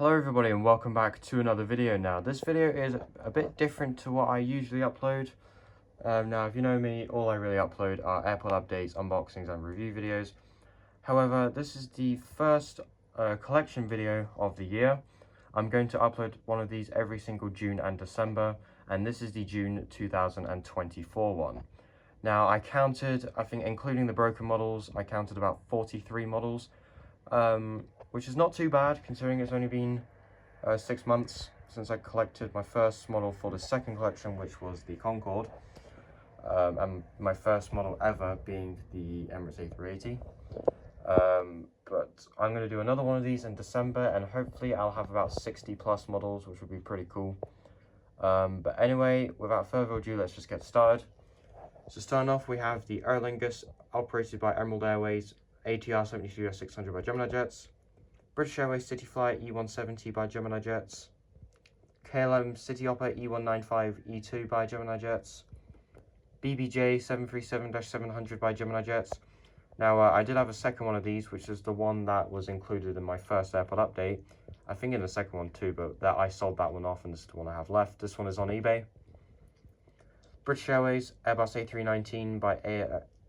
Hello everybody and welcome back to another video. Now this video is a bit different to what I usually upload. Now if you know me, all I really upload are AirPod updates, unboxings and review videos. However, this is the first collection video of the year. I'm going to upload one of these every single June and December, and this is the June 2024 one. Now I counted, I think including the broken models, I counted about 43 models. Which is not too bad considering it's only been 6 months since I collected my first model for the second collection, which was the Concorde, and my first model ever being the Emirates A380. But I'm going to do another one of these in December, and hopefully I'll have about 60 plus models, which would be pretty cool. But anyway, without further ado, let's just get started. So starting off, we have the Aer Lingus, operated by Emerald Airways, ATR 72-600 by Gemini Jets, British Airways Cityfly E170 by Gemini Jets, KLM Cityhopper E195-E2 by Gemini Jets, BBJ 737-700 by Gemini Jets. Now, I did have a second one of these, which is the one that was included in my first AirPod update. I think in the second one too, but I sold that one off and this is the one I have left. This one is on eBay. British Airways Airbus A319 by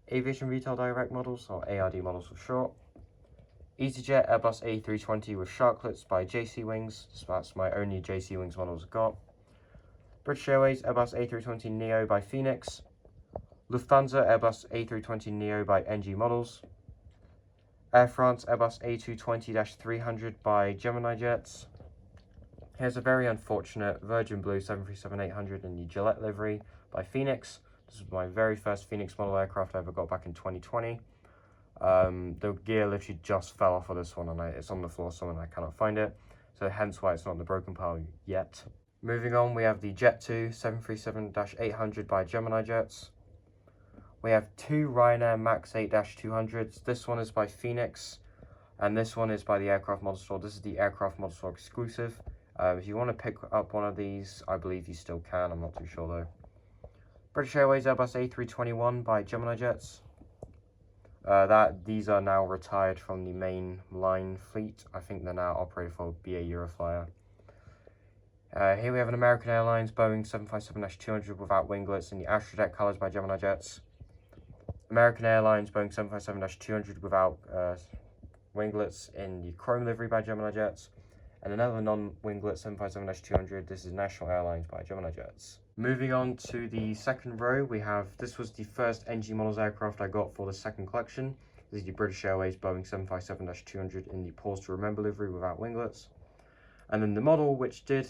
Aviation Retail Direct models, or ARD models for short. EasyJet Airbus A320 with Sharklets by JC Wings. So that's my only JC Wings models I've got. British Airways Airbus A320 Neo by Phoenix. Lufthansa Airbus A320 Neo by NG Models. Air France Airbus A220-300 by Gemini Jets. Here's a very unfortunate Virgin Blue 737-800 in the Gillette livery by Phoenix. This was my very first Phoenix model aircraft I ever got back in 2020. The gear literally just fell off of this one and it's on the floor somewhere and I cannot find it. So hence why it's not in the broken pile yet. Moving on, we have the Jet2 737-800 by Gemini Jets. We have two Ryanair Max 8-200s. This one is by Phoenix and this one is by the Aircraft Model Store. This is the Aircraft Model Store exclusive. If you want to pick up one of these, I believe you still can. I'm not too sure though. British Airways Airbus A321 by Gemini Jets. These are now retired from the main line fleet. I think they're now operated for BA Euroflyer. Here we have an American Airlines Boeing 757-200 without winglets in the Astrojet colours by Gemini Jets. American Airlines Boeing 757-200 without winglets in the chrome livery by Gemini Jets. And another non-winglet 757-200, this is National Airlines by Gemini Jets. Moving on to the second row, we have, this was the first NG Models aircraft I got for the second collection. This is the British Airways Boeing 757-200 in the Pause to Remember livery without winglets. And then the model which did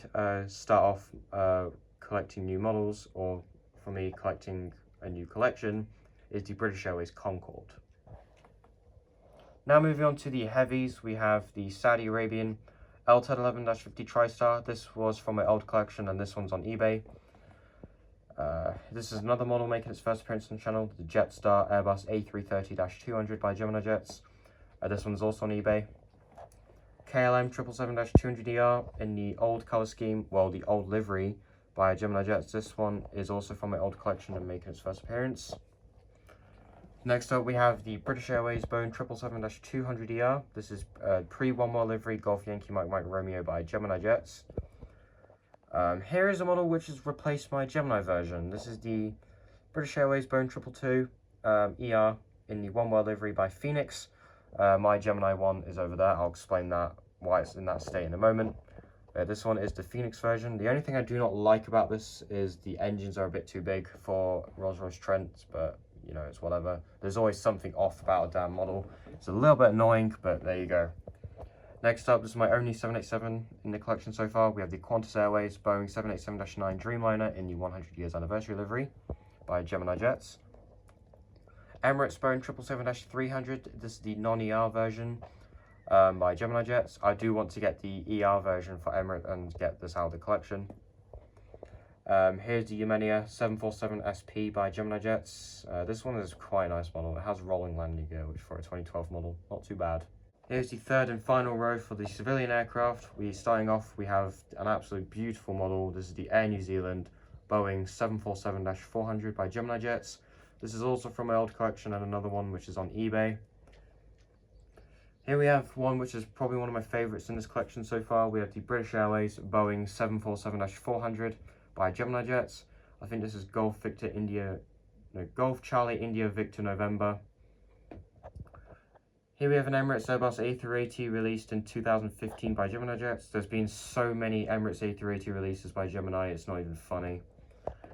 start off collecting new models, or for me collecting a new collection, is the British Airways Concorde. Now moving on to the heavies, we have the Saudi Arabian L1011-50 TriStar. This was from my old collection and this one's on eBay. This is another model making its first appearance on the channel, the Jetstar Airbus A330-200 by Gemini Jets. This one's also on eBay. KLM 777-200ER in the old colour scheme, well, the old livery by Gemini Jets. This one is also from my old collection and making its first appearance. Next up, we have the British Airways Boeing 777-200ER. This is pre-1 livery Golf Yankee Mike Romeo by Gemini Jets. Here is a model which has replaced my Gemini version. This is the British Airways Boeing 222 ER in the 1 livery by Phoenix. My Gemini one is over there. I'll explain that, why it's in that state in a moment. This one is the Phoenix version. The only thing I do not like about this is the engines are a bit too big for Rolls-Royce Trent, but you know, it's whatever. There's always something off about a damn model. It's a little bit annoying, but there you go. Next up, this is my only 787 in the collection so far. We have the Qantas Airways Boeing 787-9 Dreamliner in the 100 years anniversary livery by Gemini Jets. Emirates Boeing 777-300. This is the non-ER version by Gemini Jets. I do want to get the ER version for Emirates and get this out of the collection. Here's the Yemenia 747 SP by Gemini Jets. This one is quite a nice model. It has rolling landing gear, which for a 2012 model, not too bad. Here's the third and final row for the civilian aircraft. Starting off, we have an absolute beautiful model. This is the Air New Zealand Boeing 747-400 by Gemini Jets. This is also from my old collection and another one which is on eBay. Here we have one which is probably one of my favourites in this collection so far. We have the British Airways Boeing 747-400 by Gemini Jets. I think this is Golf Charlie India Victor November. Here we have an Emirates Airbus A380 released in 2015 by Gemini Jets. There's been so many Emirates A380 releases by Gemini, it's not even funny.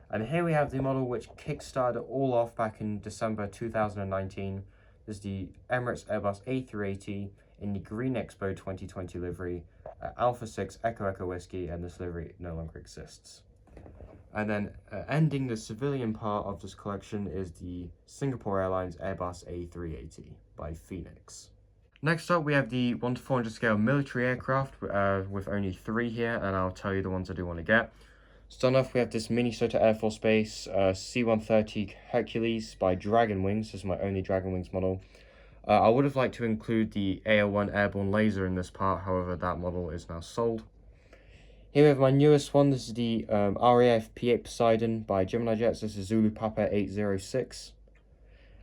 And here we have the model which kickstarted it all off back in December 2019. This is the Emirates Airbus A380 in the Green Expo 2020 livery, Alpha 6 Echo Echo Whiskey, and this livery no longer exists. And then ending the civilian part of this collection is the Singapore Airlines Airbus A380 by Phoenix. Next up we have the 1:400 scale military aircraft with only 3 here, and I'll tell you the ones I do want to get. Starting off we have this Minnesota Air Force Base C-130 Hercules by Dragon Wings. This is my only Dragon Wings model. I would have liked to include the AO1 Airborne Laser in this part, however that model is now sold. Here we have my newest one. This is the RAF P-8 Poseidon by Gemini Jets. This is Zulu Papa 806.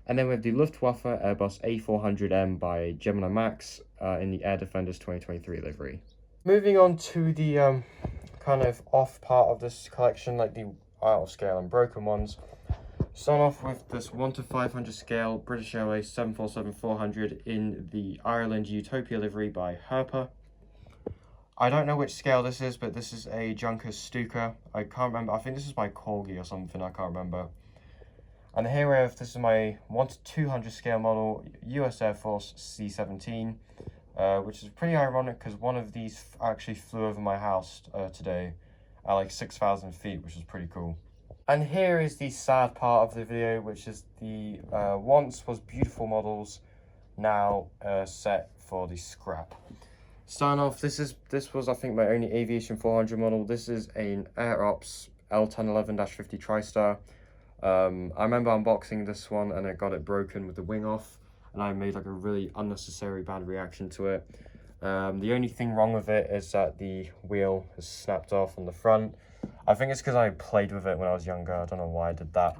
And then we have the Luftwaffe Airbus A400M by Gemini Max in the Air Defenders 2023 livery. Moving on to the kind of off part of this collection, like the out of scale and broken ones. Start off with this 1:500 scale British Airways 747-400 in the Ireland Utopia livery by Herpa. I don't know which scale this is, but this is a Junkers Stuka. I can't remember. I think this is by Corgi or something. I can't remember. And here we have, this is my 1:200 scale model US Air Force C-17, which is pretty ironic because one of these actually flew over my house today at like 6,000 feet, which is pretty cool. And here is the sad part of the video, which is the once was beautiful models, now set for the scrap. Starting off, this was I think my only Aviation 400 model. This is an Air Ops L1011-50 TriStar. I remember unboxing this one and it got it broken with the wing off, and I made like a really unnecessary bad reaction to it. The only thing wrong with it is that the wheel has snapped off on the front. I think it's because I played with it when I was younger. I don't know why I did that.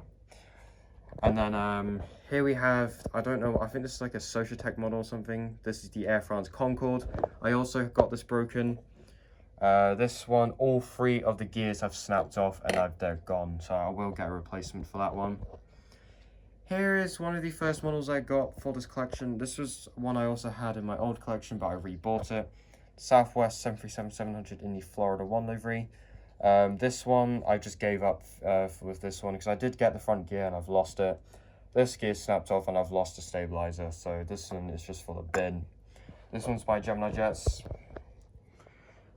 And then here we have, I don't know, I think this is like a Societech model or something. This is the Air France Concorde. I also got this broken. This one, all 3 of the gears have snapped off and they're gone. So I will get a replacement for that one. Here is one of the first models I got for this collection. This was one I also had in my old collection, but I rebought it. Southwest 737-700 in the Florida 1 livery. This one I just gave up with this one because I did get the front gear and I've lost it. This gear snapped off and I've lost the stabilizer, so this one is just for the bin. This one's by Gemini Jets.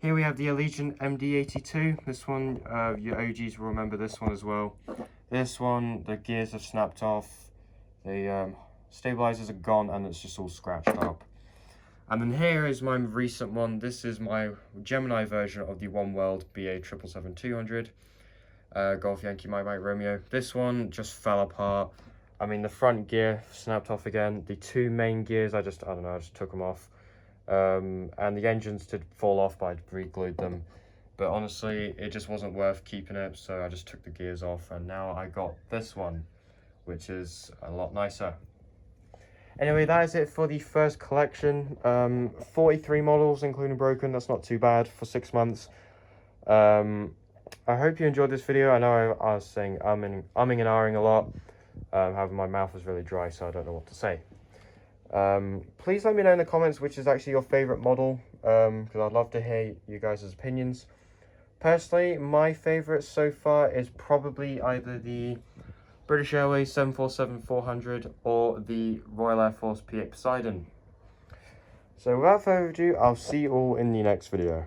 Here we have the Allegiant MD-82. This one, your OGs will remember this one as well. This one, the gears have snapped off, the stabilizers are gone, and it's just all scratched up. And then here is my recent one. This is my Gemini version of the One World BA 777-200. Golf Yankee Mike Romeo. This one just fell apart. I mean, the front gear snapped off again. The 2 main gears, I just took them off. And the engines did fall off, but I re-glued them. But honestly, it just wasn't worth keeping it, so I just took the gears off, and now I got this one, which is a lot nicer. Anyway, that is it for the first collection. 43 models, including broken. That's not too bad for 6 months. I hope you enjoyed this video. I know I was saying umming and ahhing a lot. However, my mouth was really dry, so I don't know what to say. Please let me know in the comments which is actually your favorite model, because I'd love to hear you guys' opinions. Personally, my favorite so far is probably either the British Airways 747-400 or the Royal Air Force P-8 Poseidon. So without further ado, I'll see you all in the next video.